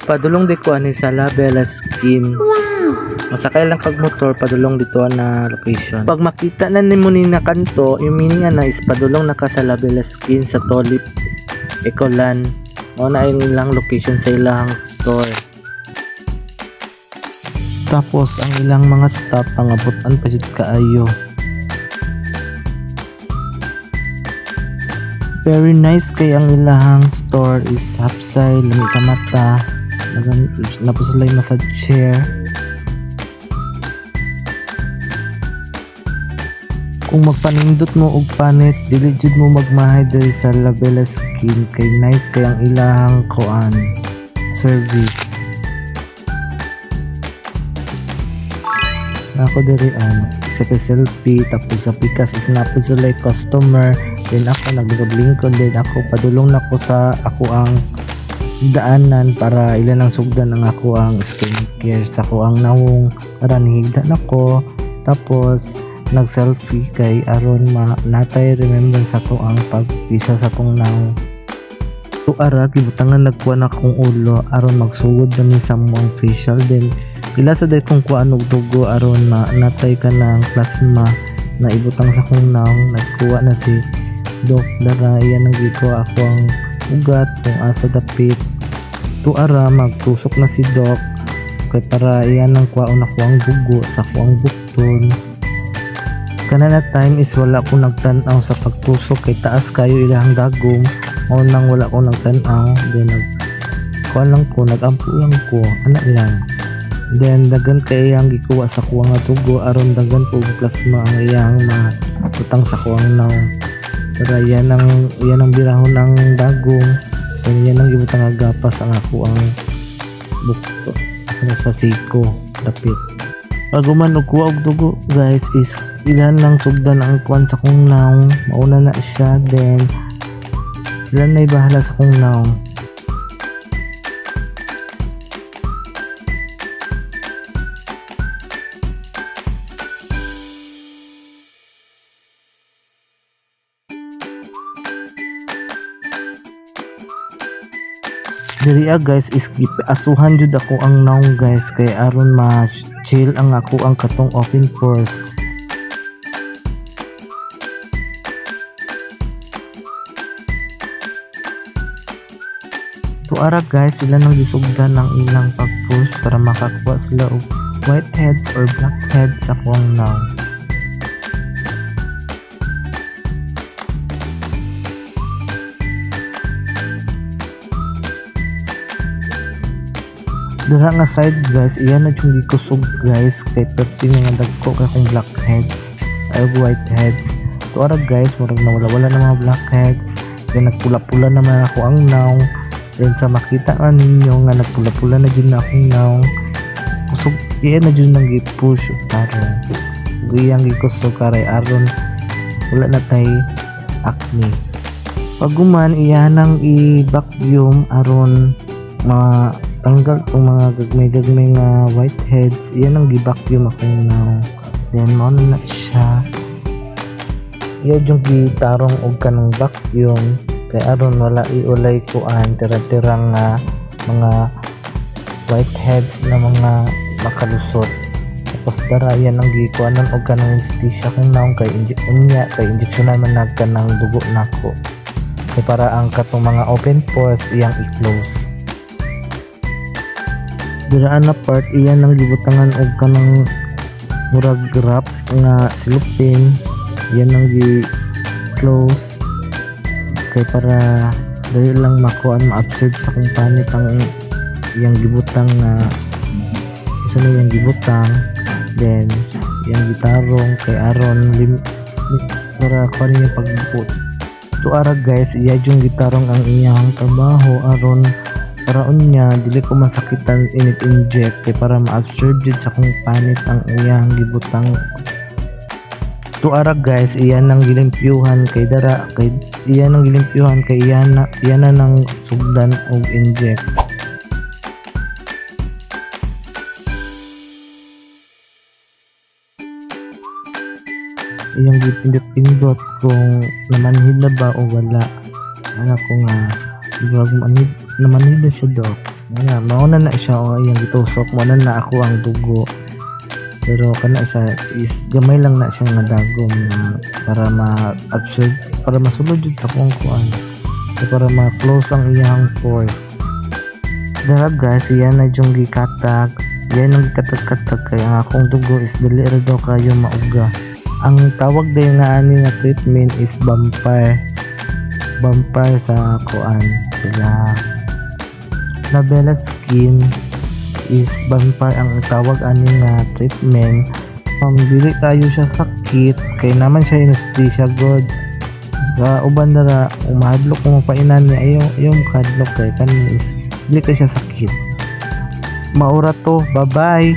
Padulong di ko ani sa Labella Skin. Masakay lang kag motor padulong dito na location. Pag makita na nimo ni na kanto, yung meaning na is padulong na ka sa Labella Skin sa Tulip Ecoland. Mao na yung ilang location sa ilang store. Tapos ang ilang mga stop pangabutan pa jud kaayo. Very nice kay ang ilahang store is hapsay, lami sa mata. Napusulay na sa chair. Kung magpanindot mo og panit, dili jud mo magmahay diri sa Labella Skin kay nice kay ang ilahang kuan service. Ako diri sa selfie tapos sa pikas is napusulay customer. Then ako naglingkod din ako padulong na ko sa ako ang daanan para ilan ang sugdan ang ako ang skincare sa ako ang nawong para nihigda na ko. Tapos nag selfie kay aron natay remembrance ako ang pagpisa sa kong nawong. Tuara gibutangan nagkuha na akong ulo aron magsugod kami sa mong facial. Then ila sa day kong kuha og dugo aron natay ka ng plasma na ibutang sa kong nawong. Nagkuha na si Doc Dara, yan ang gikuha ako ang ugat kung asa dapit. Tuara magtusok na si Doc kay para iyan ang kuhaon ako ang dugo sa kuang bukton. Kana na time is wala ko nagtan-aw sa pagtusok kay taas kayo ilahang dagom. Mao nang wala ko nagtan-aw. Then kuha lang ko, nagampo lang ko, ana lang. Then dagan kay iyang gikuha sa kuang dugo aron dagan po plasma ang iyang utang sa kuang naw. Para yan ang birahon ng dagong. Then yan ang ibutang agapas ang ako ang bukto sa siko dapit. Pag uman og kuha og dugo guys is ilan lang sugdan ang kuan sa kong naong. Mauna na siya, then sila na bahala sa kong naong. Diri guys is asuhan jud ako ang naong guys kay aron ma-chill ang ako ang katong open pores. Tuara guys sila nang gisugdan ng ilang pag-push para makakuha sila og white heads or black heads sa kuang naong. Dira nga side guys, iyan na yung gikusog guys kay perti nga dagko kay kong blackheads ay whiteheads. Tuara guys, murag nawala-wala na mga blackheads. Then nagpula-pula naman ako ang naong. Then sa makita nga ninyo nga nagpula-pula na dyan na akong naong. Kusog, iyan na dyan nang gipush tarong. Iyang gikusog karay aron wala na tay acne. Paguman iyan nang i-vacuum aron tanggal itong mga gagmay-gagmay nga whiteheads. Iyan ang gi-vacuum ako now. Then mauna na siya. Iyan yung gitarong og kanong vacuum kay aron wala iulay kuan tira-tirang mga whiteheads na mga makalusot. Tapos dara yan ang gikuanan og kanong anesthesia kung naong kay injection naman nagkanang dugo nako. Kay para ang katong mga open pores iyang i-close. Diraan na part iyan ang gibutangan og kanang murag wrap nga silupin. Yan ang gi-close kay para dali lang makuan ma-absorb sa kung panit ang iyang gibutang na isa na iyang gibutang. Then iyang gitarong kay aron para kuan yung pagbupot. Tuara guys, iya yung gitarong ang iyang trabaho aron paraon niya dili ko masakitan init-inject kay para ma-absorb jud sa kung panit ang iyang gibutang. Tuara guys, iyan nang gilimpyuhan kay dara kay iyan nang gilimpyuhan kay iyan na nang sugdan og inject. Iyang gipindot-pindot kung namanhid na ba o wala. Ano ko nga Drug manid naman na siya dok. Nga, mauna na siya o yung gitusok, mauna na ako ang dugo. Pero kana siya is gamay lang na siya nga dagom na para ma-absorb, para masulod jud sa kung kuan. So, para ma-close ang iyang pores. Darab guys, yan na yung gikatag. Yan ang gikatag-katag kaya ang akong dugo is dili ra daw kayo mauga. Ang tawag daw nga ani nga treatment is vampire. Vampire sa kuan sila. Labella skin is vampire ang tawag ani nga treatment. Dili tayo siya sakit kay naman siya anesthesia god. Sa uban dara umahadlok mo painan niya yung kadlok kay kanin is dili ka siya sakit. Maura to, bye bye.